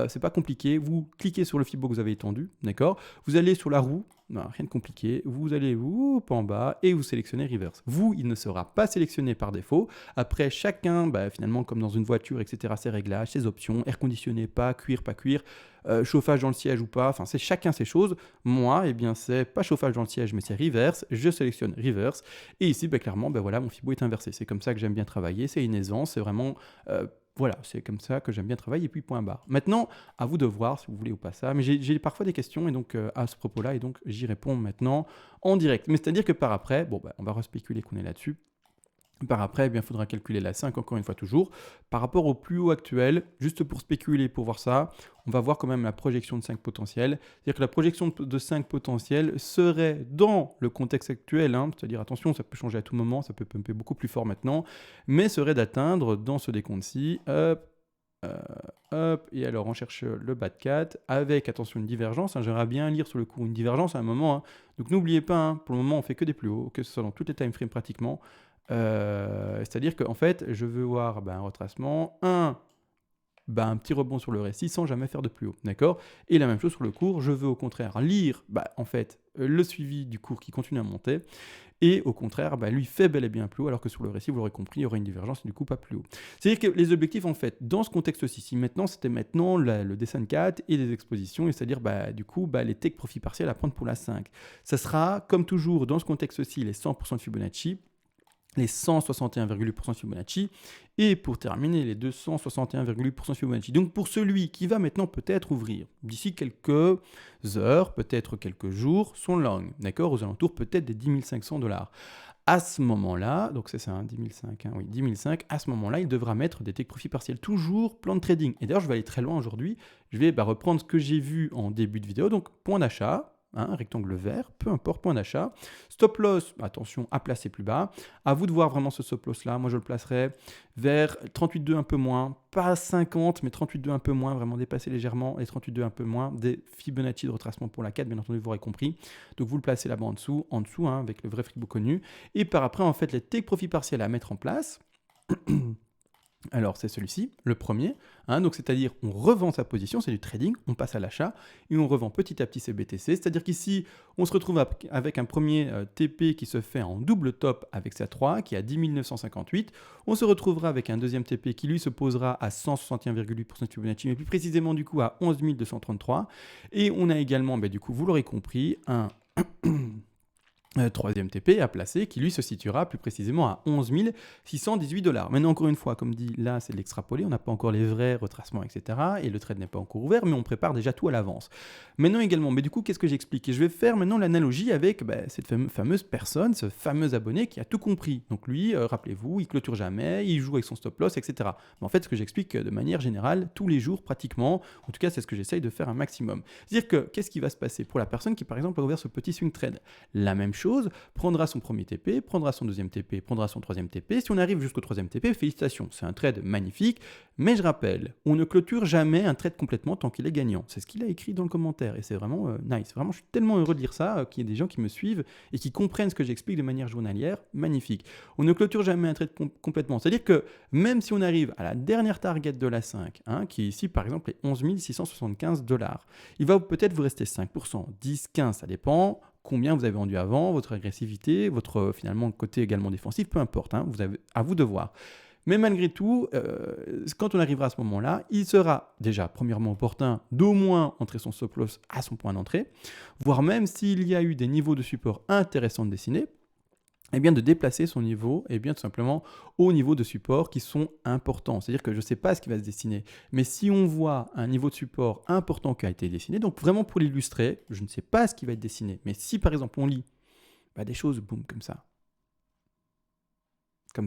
c'est pas compliqué, vous cliquez sur le Fibo que vous avez étendu, d'accord. Vous allez sur la roue, rien de compliqué, vous allez en bas et vous sélectionnez reverse. Il ne sera pas sélectionné par défaut. Après, chacun, finalement, comme dans une voiture, etc., ses réglages, ses options, air conditionné, pas cuir, chauffage dans le siège ou pas, c'est chacun ses choses. Moi, c'est pas chauffage dans le siège, mais c'est reverse, je sélectionne reverse, et ici, clairement, voilà, mon Fibo est inversé. C'est comme ça que j'aime bien travailler, c'est une aisance, c'est vraiment... voilà, c'est comme ça que j'aime bien travailler, et puis point barre. Maintenant, à vous de voir si vous voulez ou pas ça, mais j'ai parfois des questions et donc à ce propos-là, et donc j'y réponds maintenant en direct. Mais c'est-à-dire que par après, on va respéculer qu'on est là-dessus. Par après, il faudra calculer la 5, encore une fois toujours, par rapport au plus haut actuel, juste pour spéculer, pour voir ça, on va voir quand même la projection de 5 potentiels. C'est-à-dire que la projection de 5 potentiels serait dans le contexte actuel, c'est-à-dire attention, ça peut changer à tout moment, ça peut pumper beaucoup plus fort maintenant, mais serait d'atteindre dans ce décompte-ci, et alors on cherche le bas de 4 avec, attention, une divergence, j'aimerais bien lire sur le cours une divergence à un moment, donc n'oubliez pas, pour le moment on fait que des plus hauts, que ce soit dans toutes les time frames pratiquement, c'est-à-dire qu'en fait je veux voir un retracement, un petit rebond sur le récit sans jamais faire de plus haut, d'accord. Et la même chose sur le cours, je veux au contraire lire en fait le suivi du cours qui continue à monter, et au contraire, lui fait bel et bien plus haut, alors que sur le récit, vous l'aurez compris, il y aura une divergence et du coup pas plus haut. C'est-à-dire que les objectifs, en fait, dans ce contexte-ci, c'était maintenant le dessin 4 et les expositions, et c'est-à-dire du coup les take profit partiels à prendre pour la 5. Ça sera, comme toujours, dans ce contexte-ci, les 100% de Fibonacci. les 161,8% Fibonacci et pour terminer les 261,8% Fibonacci. Donc pour celui qui va maintenant peut-être ouvrir d'ici quelques heures, peut-être quelques jours, son long, d'accord, aux alentours peut-être des 10 500 $. À ce moment-là, donc c'est ça, hein, 10 500, hein, oui, 10 500, à ce moment-là, il devra mettre des take profits partiels, toujours plan de trading. Et d'ailleurs, je vais aller très loin aujourd'hui, je vais reprendre ce que j'ai vu en début de vidéo, donc point d'achat, hein, rectangle vert, peu importe, point d'achat. Stop loss, attention, à placer plus bas. À vous de voir vraiment ce stop loss là. Moi, je le placerai vers 38,2 un peu moins, pas 50, mais 38,2 un peu moins, vraiment dépasser légèrement, et 38,2 un peu moins, des Fibonacci de retracement pour la 4, bien entendu, vous aurez compris. Donc, vous le placez là-bas en dessous, hein, avec le vrai frigo connu. Et par après, en fait, les take profits partiels à mettre en place. Alors, c'est celui-ci, le premier. Hein, donc, c'est-à-dire, on revend sa position, c'est du trading, on passe à l'achat et on revend petit à petit ses BTC. C'est-à-dire qu'ici, on se retrouve avec un premier TP qui se fait en double top avec sa 3, qui est à 10 958. On se retrouvera avec un deuxième TP qui, lui, se posera à 161,8% de Fibonacci, mais plus précisément, du coup, à 11 233. Et on a également, du coup, vous l'aurez compris, un troisième TP à placer qui lui se situera plus précisément à 11 618 $. Maintenant, encore une fois, comme dit là, c'est de l'extrapolé, on n'a pas encore les vrais retracements, etc. Et le trade n'est pas encore ouvert, mais on prépare déjà tout à l'avance. Maintenant également, mais du coup, qu'est-ce que j'explique? Et je vais faire maintenant l'analogie avec cette fameuse personne, ce fameux abonné qui a tout compris. Donc lui, rappelez-vous, il clôture jamais, il joue avec son stop loss, etc. Mais en fait, ce que j'explique de manière générale, tous les jours pratiquement, en tout cas, c'est ce que j'essaye de faire un maximum. C'est-à-dire que, qu'est-ce qui va se passer pour la personne qui, par exemple, a ouvert ce petit swing trade? La même chose, prendra son premier TP, prendra son deuxième TP, prendra son troisième TP. Si on arrive jusqu'au troisième TP, félicitations, c'est un trade magnifique. Mais je rappelle, on ne clôture jamais un trade complètement tant qu'il est gagnant. C'est ce qu'il a écrit dans le commentaire et c'est vraiment nice. Vraiment, je suis tellement heureux de lire ça, qu'il y ait des gens qui me suivent et qui comprennent ce que j'explique de manière journalière. Magnifique. On ne clôture jamais un trade complètement. C'est-à-dire que même si on arrive à la dernière target de la 5, hein, qui est ici par exemple les 11 675 $, il va peut-être vous rester 5%, 10, 15, ça dépend combien vous avez vendu avant, votre agressivité, votre finalement côté également défensif, peu importe, hein, vous avez, à vous de voir. Mais malgré tout, quand on arrivera à ce moment-là, il sera déjà premièrement opportun d'au moins entrer son stop loss à son point d'entrée, voire même s'il y a eu des niveaux de support intéressants de dessiner, eh bien de déplacer son niveau, eh bien tout simplement au niveau de support qui sont importants. C'est-à-dire que je ne sais pas ce qui va se dessiner, mais si on voit un niveau de support important qui a été dessiné, donc vraiment pour l'illustrer, je ne sais pas ce qui va être dessiné, mais si par exemple on lit des choses, boum, comme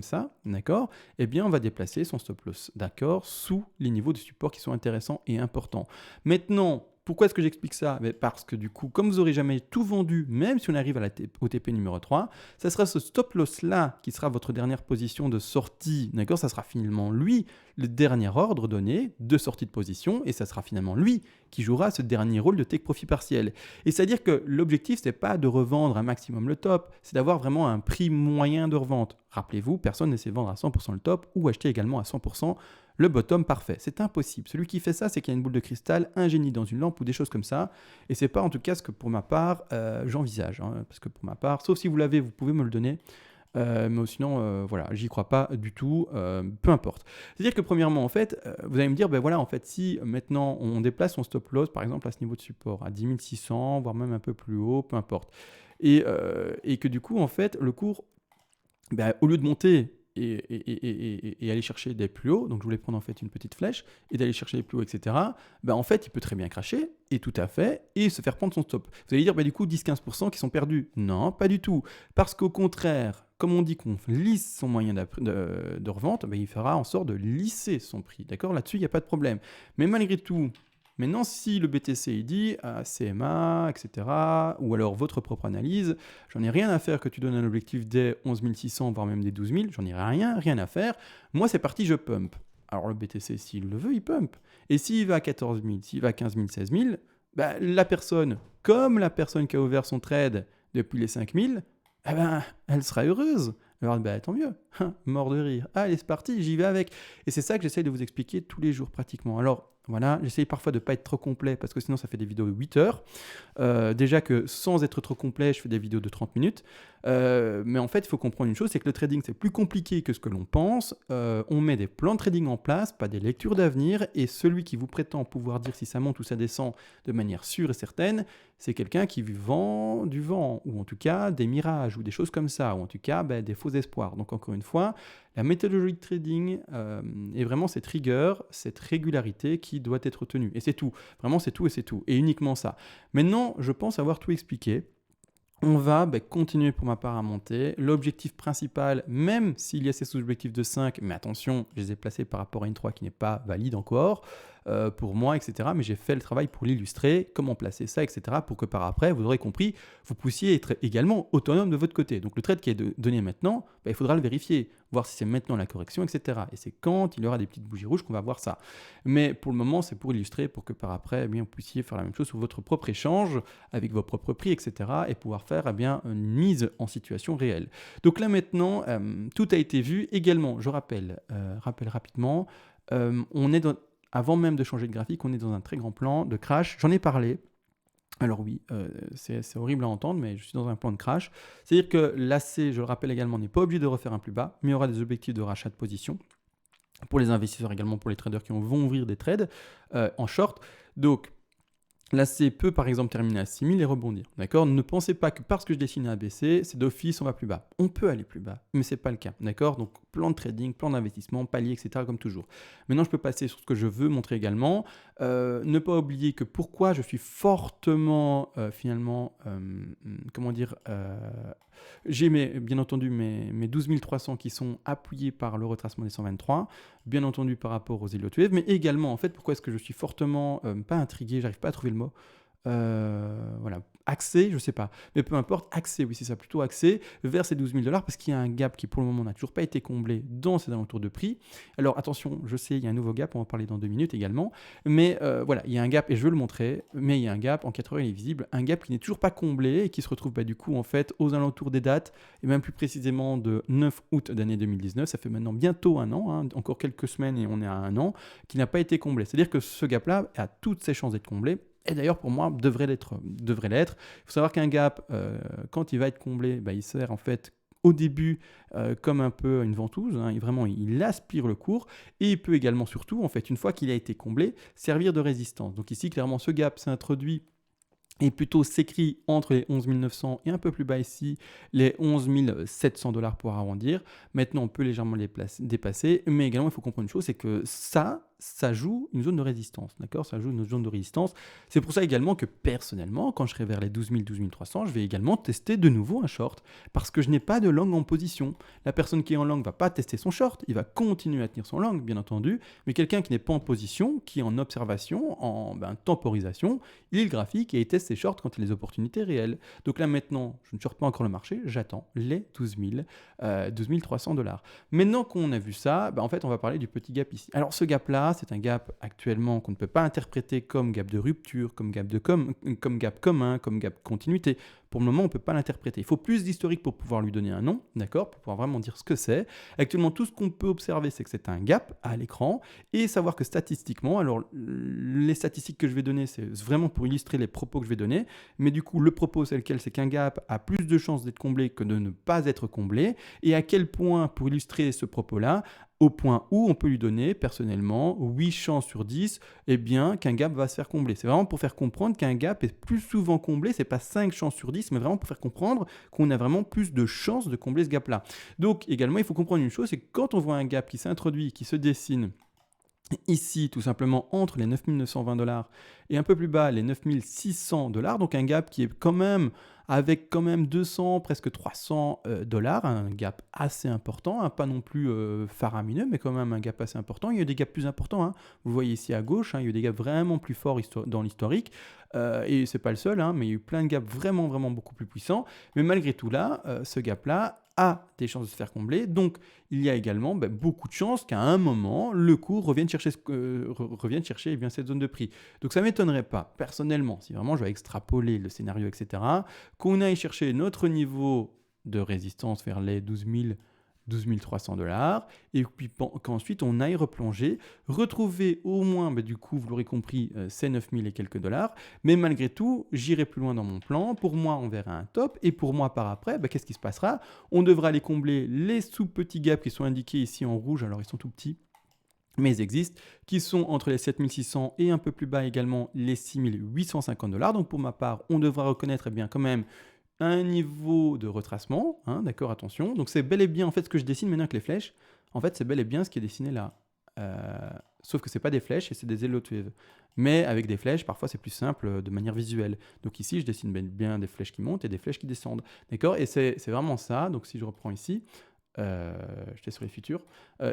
ça, d'accord, eh bien on va déplacer son stop loss, d'accord, sous les niveaux de support qui sont intéressants et importants. Maintenant, pourquoi est-ce que j'explique ça? Parce que du coup, comme vous n'aurez jamais tout vendu, même si on arrive au TP numéro 3, ça sera ce stop loss-là qui sera votre dernière position de sortie. D'accord? Ça sera finalement lui, le dernier ordre donné de sortie de position, et ça sera finalement lui qui jouera ce dernier rôle de take profit partiel. Et c'est-à-dire que l'objectif, ce n'est pas de revendre un maximum le top, c'est d'avoir vraiment un prix moyen de revente. Rappelez-vous, personne n'essaie de vendre à 100% le top ou acheter également à 100% le bottom parfait. C'est impossible. Celui qui fait ça, c'est qu'il y a une boule de cristal, un génie dans une lampe ou des choses comme ça. Et c'est pas en tout cas ce que pour ma part, j'envisage. Hein, parce que pour ma part, sauf si vous l'avez, vous pouvez me le donner. Mais sinon, voilà, j'y crois pas du tout, peu importe. C'est-à-dire que premièrement, en fait, vous allez me dire, voilà, en fait, si maintenant on déplace son stop loss, par exemple, à ce niveau de support, à 10 600, voire même un peu plus haut, peu importe, et que du coup, en fait, le cours, au lieu de monter et aller chercher des plus hauts, donc je voulais prendre en fait une petite flèche et d'aller chercher les plus hauts, etc. En fait, il peut très bien cracher, et tout à fait, et se faire prendre son stop. Vous allez dire, du coup, 10-15% qui sont perdus. Non, pas du tout. Parce qu'au contraire, comme on dit qu'on lisse son moyen de revente, il fera en sorte de lisser son prix. D'accord? Là-dessus, il n'y a pas de problème. Mais malgré tout, maintenant, si le BTC il dit CMA, etc., ou alors votre propre analyse, j'en ai rien à faire que tu donnes un objectif des 11 600, voire même des 12 000, j'en ai rien à faire. Moi, c'est parti, je pump. Alors le BTC, s'il le veut, il pump. Et s'il va à 14 000, s'il va à 15 000, 16 000, la personne, comme la personne qui a ouvert son trade depuis les 5 000, elle sera heureuse. Alors, tant mieux, mort de rire. Allez, c'est parti, j'y vais avec. Et c'est ça que j'essaie de vous expliquer tous les jours pratiquement. Alors, Voilà, j'essaye parfois de ne pas être trop complet parce que sinon ça fait des vidéos de 8 heures. Déjà que sans être trop complet, je fais des vidéos de 30 minutes. Mais en fait, il faut comprendre une chose, c'est que le trading, c'est plus compliqué que ce que l'on pense. On met des plans de trading en place, pas des lectures d'avenir. Et celui qui vous prétend pouvoir dire si ça monte ou ça descend de manière sûre et certaine, c'est quelqu'un qui vend du vent, ou en tout cas des mirages, ou des choses comme ça, ou en tout cas des faux espoirs. Donc encore une fois, la méthodologie de trading est vraiment cette rigueur, cette régularité qui doit être tenue. Et c'est tout. Vraiment, c'est tout et c'est tout. Et uniquement ça. Maintenant, je pense avoir tout expliqué. On va continuer pour ma part à monter. L'objectif principal, même s'il y a ces sous-objectifs de 5, mais attention, je les ai placés par rapport à une 3 qui n'est pas valide encore, pour moi, etc. Mais j'ai fait le travail pour l'illustrer, comment placer ça, etc. Pour que par après, vous aurez compris, vous puissiez être également autonome de votre côté. Donc le trade qui est donné maintenant, il faudra le vérifier, voir si c'est maintenant la correction, etc. Et c'est quand il y aura des petites bougies rouges qu'on va voir ça. Mais pour le moment, c'est pour illustrer, pour que par après, vous puissiez faire la même chose sur votre propre échange, avec vos propres prix, etc. Et pouvoir faire une mise en situation réelle. Donc là maintenant, tout a été vu. Également, je rappelle rapidement, on est avant même de changer de graphique, on est dans un très grand plan de crash. J'en ai parlé. Alors oui, c'est horrible à entendre, mais je suis dans un plan de crash. C'est-à-dire que l'AC, je le rappelle également, n'est pas obligé de refaire un plus bas, mais il y aura des objectifs de rachat de position. Pour les investisseurs également, pour les traders qui vont ouvrir des trades en short. Donc, l'AC peut par exemple terminer à 6000 et rebondir. D'accord ? Ne pensez pas que parce que je dessine un ABC, c'est d'office, on va plus bas. On peut aller plus bas, mais ce n'est pas le cas. D'accord ? Donc plan de trading, plan d'investissement, palier, etc. comme toujours. Maintenant, je peux passer sur ce que je veux montrer également. Ne pas oublier que pourquoi je suis fortement j'ai bien entendu mes 12 300 qui sont appuyés par le retracement des 123, bien entendu par rapport aux Elliott Wave, mais également en fait pourquoi est-ce que je suis fortement pas intrigué, j'arrive pas à trouver le mot, axé, je sais pas, mais peu importe, axé, oui c'est ça, plutôt axé vers ces 12 000 $ parce qu'il y a un gap qui pour le moment n'a toujours pas été comblé dans ces alentours de prix. Alors attention, je sais, il y a un nouveau gap, on va en parler dans 2 minutes également, mais il y a un gap et je veux le montrer, mais il y a un gap, en 4 heures il est visible, un gap qui n'est toujours pas comblé et qui se retrouve du coup en fait aux alentours des dates, et même plus précisément de 9 août d'année 2019, ça fait maintenant bientôt un an, encore quelques semaines et on est à un an, qui n'a pas été comblé. C'est-à-dire que ce gap-là a toutes ses chances d'être comblé. Et d'ailleurs, pour moi, devrait l'être. Il faut savoir qu'un gap, quand il va être comblé, il sert en fait au début comme un peu une ventouse. Vraiment, il aspire le cours. Et il peut également, surtout, en fait, une fois qu'il a été comblé, servir de résistance. Donc ici, clairement, ce gap s'introduit et plutôt s'écrit entre les 11 900 et un peu plus bas ici, les 11 700 $ pour arrondir. Maintenant, on peut légèrement les dépasser. Mais également, il faut comprendre une chose, c'est que ça joue une zone de résistance, d'accord ? Ça joue une zone de résistance. C'est pour ça également que personnellement, quand je serai vers les 12 000, 12 300, je vais également tester de nouveau un short parce que je n'ai pas de long en position. La personne qui est en long ne va pas tester son short, il va continuer à tenir son long, bien entendu, mais quelqu'un qui n'est pas en position, qui est en observation, en temporisation, il lit le graphique et il teste ses shorts quand il y a les opportunités réelles. Donc là maintenant, je ne shorte pas encore le marché, j'attends les 12 300 $. Maintenant qu'on a vu ça, en fait, on va parler du petit gap ici. Alors ce gap-là, c'est un gap actuellement qu'on ne peut pas interpréter comme gap de rupture, comme gap commun, comme gap continuité. Pour le moment, on ne peut pas l'interpréter. Il faut plus d'historique pour pouvoir lui donner un nom, d'accord, pour pouvoir vraiment dire ce que c'est. Actuellement, tout ce qu'on peut observer, c'est que c'est un gap à l'écran et savoir que statistiquement, alors les statistiques que je vais donner, c'est vraiment pour illustrer les propos que je vais donner, mais du coup, le propos, c'est lequel ? C'est qu'un gap a plus de chances d'être comblé que de ne pas être comblé. Et à quel point, pour illustrer ce propos-là, au point où on peut lui donner, personnellement, 8 chances sur 10, qu'un gap va se faire combler. C'est vraiment pour faire comprendre qu'un gap est plus souvent comblé, c'est pas 5 chances sur 10, mais vraiment pour faire comprendre qu'on a vraiment plus de chances de combler ce gap-là. Donc, également, il faut comprendre une chose, c'est que quand on voit un gap qui s'introduit, qui se dessine, ici, tout simplement, entre les 9 920 $ et un peu plus bas, les 9 600 $, donc un gap qui est quand même avec 200, presque 300 $, un gap assez important, pas non plus faramineux, mais quand même un gap assez important. Il y a des gaps plus importants, vous voyez ici à gauche, il y a des gaps vraiment plus forts dans l'historique, et c'est pas le seul, mais il y a eu plein de gaps vraiment, vraiment beaucoup plus puissants. Mais malgré tout là, ce gap-là a des chances de se faire combler, donc il y a également beaucoup de chances qu'à un moment, le cours revienne chercher cette zone de prix. Donc ça ne m'étonnerait pas, personnellement, si vraiment je vais extrapoler le scénario, etc., qu'on aille chercher notre niveau de résistance vers les 12 12 300 $, et puis qu'ensuite on aille replonger, retrouver au moins, du coup, vous l'aurez compris, ces 9 000 et quelques dollars, mais malgré tout, j'irai plus loin dans mon plan. Pour moi, on verra un top, et pour moi, par après, qu'est-ce qui se passera? On devra aller combler les sous-petits gaps qui sont indiqués ici en rouge, alors ils sont tout petits, mais ils existent, qui sont entre les 7600 et un peu plus bas également les 6850 $. Donc pour ma part, on devra reconnaître quand même un niveau de retracement, hein, d'accord, attention. Donc c'est bel et bien en fait ce que je dessine maintenant avec les flèches. En fait, c'est bel et bien ce qui est dessiné là. Sauf que c'est pas des flèches et c'est des Hello Wave. Mais avec des flèches, parfois c'est plus simple de manière visuelle. Donc ici, je dessine bien des flèches qui montent et des flèches qui descendent. D'accord? Et c'est vraiment ça. Donc si je reprends ici, j'étais sur les futurs,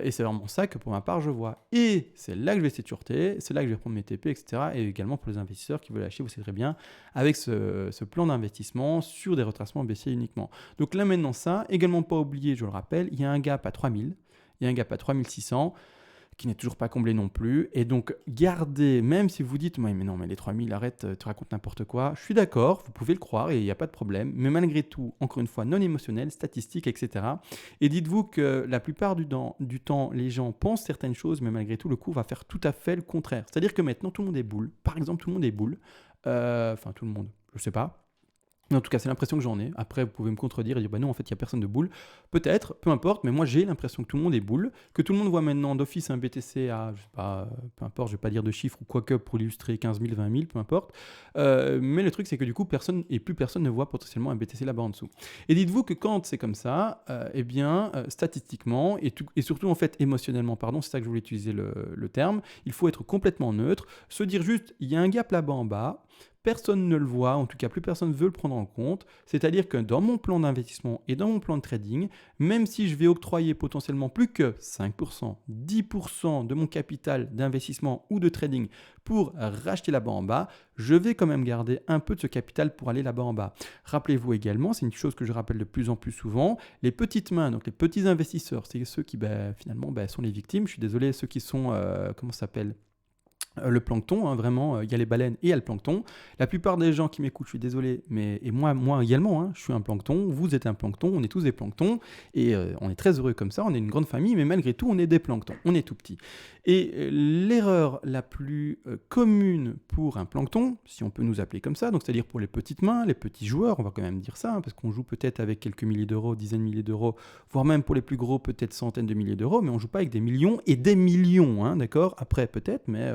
et c'est vraiment ça que pour ma part je vois. Et c'est là que je vais essayer de shorter, c'est là que je vais prendre mes TP, etc. Et également pour les investisseurs qui veulent acheter, vous savez très bien, avec ce plan d'investissement sur des retracements baissiers uniquement. Donc là maintenant ça, également pas oublier, je le rappelle, il y a un gap à 3000, il y a un gap à 3600, qui n'est toujours pas comblé non plus. Et donc, gardez, même si vous dites, mais non, mais les 3000, arrête, tu racontes n'importe quoi. Je suis d'accord, vous pouvez le croire et il n'y a pas de problème. Mais malgré tout, encore une fois, non émotionnel, statistique, etc. Et dites-vous que la plupart du temps, les gens pensent certaines choses, mais malgré tout, le cours va faire tout à fait le contraire. C'est-à-dire que maintenant, tout le monde est boule. Par exemple, tout le monde est boule. Enfin, tout le monde, je sais pas. En tout cas, c'est l'impression que j'en ai. Après, vous pouvez me contredire et dire, non, en fait, il n'y a personne de boule. Peut-être, peu importe, mais moi, j'ai l'impression que tout le monde est boule, que tout le monde voit maintenant d'office un BTC à, je sais pas, peu importe, je vais pas dire de chiffres ou quoi que pour illustrer 15 000, 20 000, peu importe. Mais le truc, c'est que du coup, personne ne voit potentiellement un BTC là-bas en dessous. Et dites-vous que quand c'est comme ça, statistiquement, et surtout, en fait, émotionnellement, pardon, c'est ça que je voulais utiliser le terme, il faut être complètement neutre, se dire juste, il y a un gap là-bas en bas, personne ne le voit, en tout cas plus personne ne veut le prendre en compte, c'est-à-dire que dans mon plan d'investissement et dans mon plan de trading, même si je vais octroyer potentiellement plus que 5%, 10% de mon capital d'investissement ou de trading pour racheter là-bas en bas, je vais quand même garder un peu de ce capital pour aller là-bas en bas. Rappelez-vous également, c'est une chose que je rappelle de plus en plus souvent, les petites mains, donc les petits investisseurs, c'est ceux qui finalement sont les victimes, je suis désolé, ceux qui sont, comment ça s'appelle, le plancton, hein, vraiment, il y a les baleines et il y a le plancton. La plupart des gens qui m'écoutent, je suis désolé, et moi également, hein, je suis un plancton, vous êtes un plancton, on est tous des planctons, et on est très heureux comme ça, on est une grande famille, mais malgré tout, on est des planctons, on est tout petit. Et l'erreur la plus commune pour un plancton, si on peut nous appeler comme ça, donc c'est-à-dire pour les petites mains, les petits joueurs, on va quand même dire ça, hein, parce qu'on joue peut-être avec quelques milliers d'euros, dizaines de milliers d'euros, voire même pour les plus gros, peut-être centaines de milliers d'euros, mais on joue pas avec des millions et des millions, hein, d'accord? Après, peut-être, mais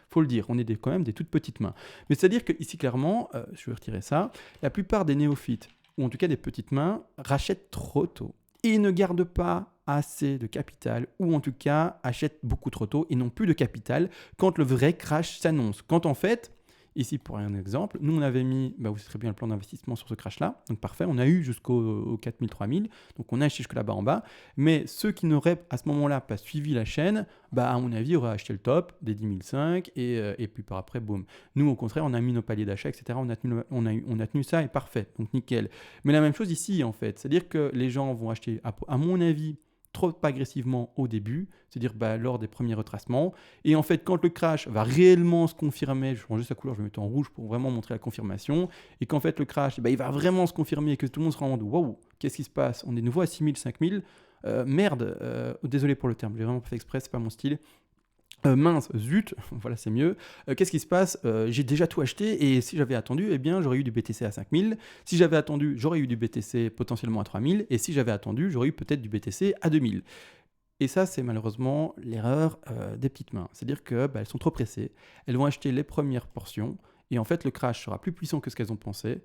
faut le dire, on est quand même des toutes petites mains. Mais c'est-à-dire que ici, clairement, je vais retirer ça, la plupart des néophytes, ou en tout cas des petites mains, rachètent trop tôt et ne gardent pas assez de capital, ou en tout cas achètent beaucoup trop tôt et n'ont plus de capital quand le vrai crash s'annonce. Quand en fait, ici pour un exemple, nous on avait mis, vous savez très bien, le plan d'investissement sur ce crash-là, donc parfait, on a eu jusqu'au 4000, 3000, donc on a acheté jusque là-bas en bas, mais ceux qui n'auraient à ce moment-là pas suivi la chaîne, à mon avis, auraient acheté le top des 10 500 et puis par après, boum. Nous au contraire, on a mis nos paliers d'achat, etc., on a tenu ça et parfait, donc nickel. Mais la même chose ici en fait, c'est-à-dire que les gens vont acheter, à mon avis, trop agressivement au début, c'est-à-dire lors des premiers retracements. Et en fait, quand le crash va réellement se confirmer, je prends juste la couleur, je vais mettre en rouge pour vraiment montrer la confirmation, et qu'en fait le crash, il va vraiment se confirmer et que tout le monde sera en mode waouh, qu'est-ce qui se passe? On est de nouveau à 6000, 5000. Merde, désolé pour le terme, j'ai vraiment pas fait exprès, c'est pas mon style. Mince, zut, voilà c'est mieux. Qu'est-ce qui se passe? J'ai déjà tout acheté et si j'avais attendu, j'aurais eu du BTC à 5000. Si j'avais attendu, j'aurais eu du BTC potentiellement à 3000. Et si j'avais attendu, j'aurais eu peut-être du BTC à 2000. Et ça, c'est malheureusement l'erreur des petites mains. C'est-à-dire qu'elles sont trop pressées, elles vont acheter les premières portions et en fait le crash sera plus puissant que ce qu'elles ont pensé,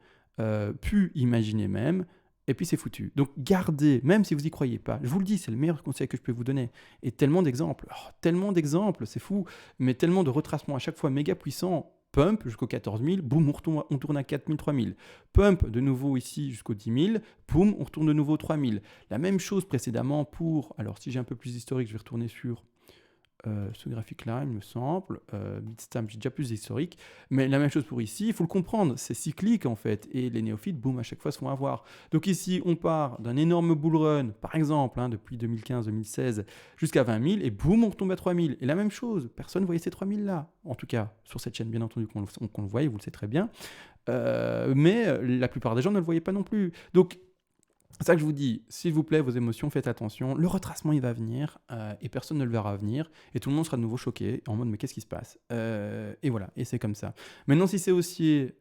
plus imaginé même. Et puis c'est foutu. Donc gardez, même si vous n'y croyez pas, je vous le dis, c'est le meilleur conseil que je peux vous donner. Et tellement d'exemples, c'est fou, mais tellement de retracements à chaque fois méga puissants. Pump jusqu'au 14 000, boum, on tourne à 4 000, 3 000. Pump de nouveau ici jusqu'au 10 000, boum, on retourne de nouveau 3 000. La même chose précédemment pour, alors si j'ai un peu plus d'historique, je vais retourner sur ce graphique-là, il me semble. Bitstamp, j'ai déjà plus d'historique. Mais la même chose pour ici, il faut le comprendre, c'est cyclique en fait. Et les néophytes, boum, à chaque fois se font avoir. Donc ici, on part d'un énorme bull run, par exemple, depuis 2015-2016 jusqu'à 20 000, et boum, on retombe à 3 000. Et la même chose, personne ne voyait ces 3 000 là. En tout cas, sur cette chaîne, bien entendu, qu'on le voyait, vous le savez très bien. Mais la plupart des gens ne le voyaient pas non plus. Donc, C'est ça que je vous dis, s'il vous plaît, vos émotions, faites attention. Le retracement, il va venir et personne ne le verra venir et tout le monde sera de nouveau choqué en mode mais qu'est-ce qui se passe. Et voilà, et c'est comme ça. Maintenant, si c'est haussier,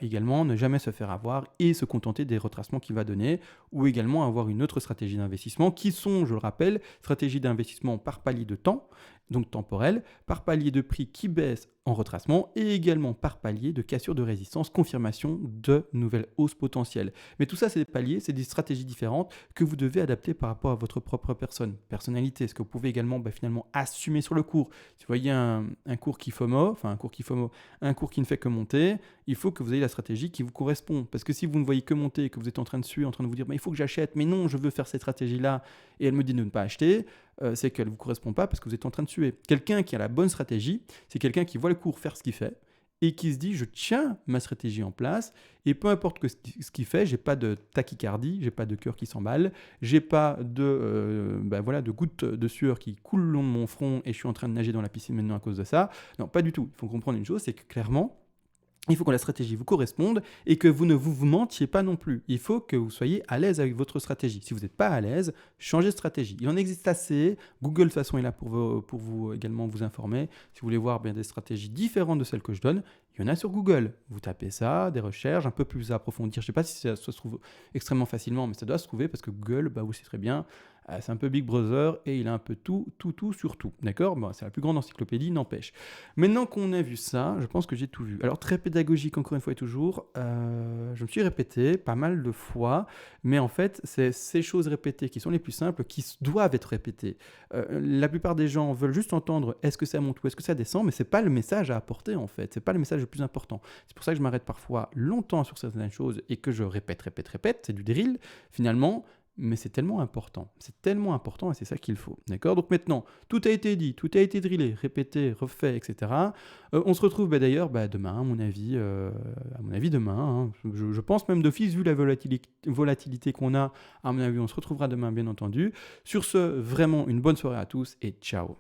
également, ne jamais se faire avoir et se contenter des retracements qu'il va donner ou également avoir une autre stratégie d'investissement qui sont, je le rappelle, stratégie d'investissement par palier de temps, donc temporel, par palier de prix qui baisse en retracement et également par palier de cassure de résistance, confirmation de nouvelles hausses potentielles. Mais tout ça, c'est des paliers, c'est des stratégies différentes que vous devez adapter par rapport à votre propre personnalité. Ce que vous pouvez également finalement assumer sur le cours. Si vous voyez un cours qui FOMO, un cours qui ne fait que monter, il faut que vous ayez la stratégie qui vous correspond. Parce que si vous ne voyez que monter et que vous êtes en train de suivre, en train de vous dire il faut que j'achète, mais non, je veux faire cette stratégie-là, et elle me dit de ne pas acheter, c'est qu'elle ne vous correspond pas parce que vous êtes en train de suer. Quelqu'un qui a la bonne stratégie, c'est quelqu'un qui voit le cours faire ce qu'il fait et qui se dit je tiens ma stratégie en place et peu importe ce qu'il fait, j'ai pas de tachycardie, j'ai pas de cœur qui s'emballe, j'ai pas de gouttes de sueur qui coulent le long de mon front et je suis en train de nager dans la piscine maintenant à cause de ça. Non, pas du tout. Il faut comprendre une chose, c'est que clairement, il faut que la stratégie vous corresponde et que vous ne vous mentiez pas non plus. Il faut que vous soyez à l'aise avec votre stratégie. Si vous n'êtes pas à l'aise, changez de stratégie. Il en existe assez. Google, de toute façon, est là pour vous également vous informer. Si vous voulez voir des stratégies différentes de celles que je donne, il y en a sur Google. Vous tapez ça, des recherches un peu plus approfondies. Je ne sais pas si ça se trouve extrêmement facilement, mais ça doit se trouver parce que Google, vous savez très bien, c'est un peu Big Brother et il a un peu tout sur tout. D'accord ? C'est la plus grande encyclopédie, n'empêche. Maintenant qu'on a vu ça, je pense que j'ai tout vu. Alors, très pédagogique, encore une fois et toujours, je me suis répété pas mal de fois, mais en fait, c'est ces choses répétées qui sont les plus simples, qui doivent être répétées. La plupart des gens veulent juste entendre est-ce que ça monte ou est-ce que ça descend, mais c'est pas le message à apporter en fait, c'est pas le message le plus important. C'est pour ça que je m'arrête parfois longtemps sur certaines choses et que je répète, c'est du drill finalement. Mais c'est tellement important et c'est ça qu'il faut. D'accord ? Donc maintenant, tout a été dit, tout a été drillé, répété, refait, etc. On se retrouve d'ailleurs demain, à mon avis demain. Hein. Je pense même d'office, vu la volatilité qu'on a, à mon avis, on se retrouvera demain, bien entendu. Sur ce, vraiment une bonne soirée à tous et ciao.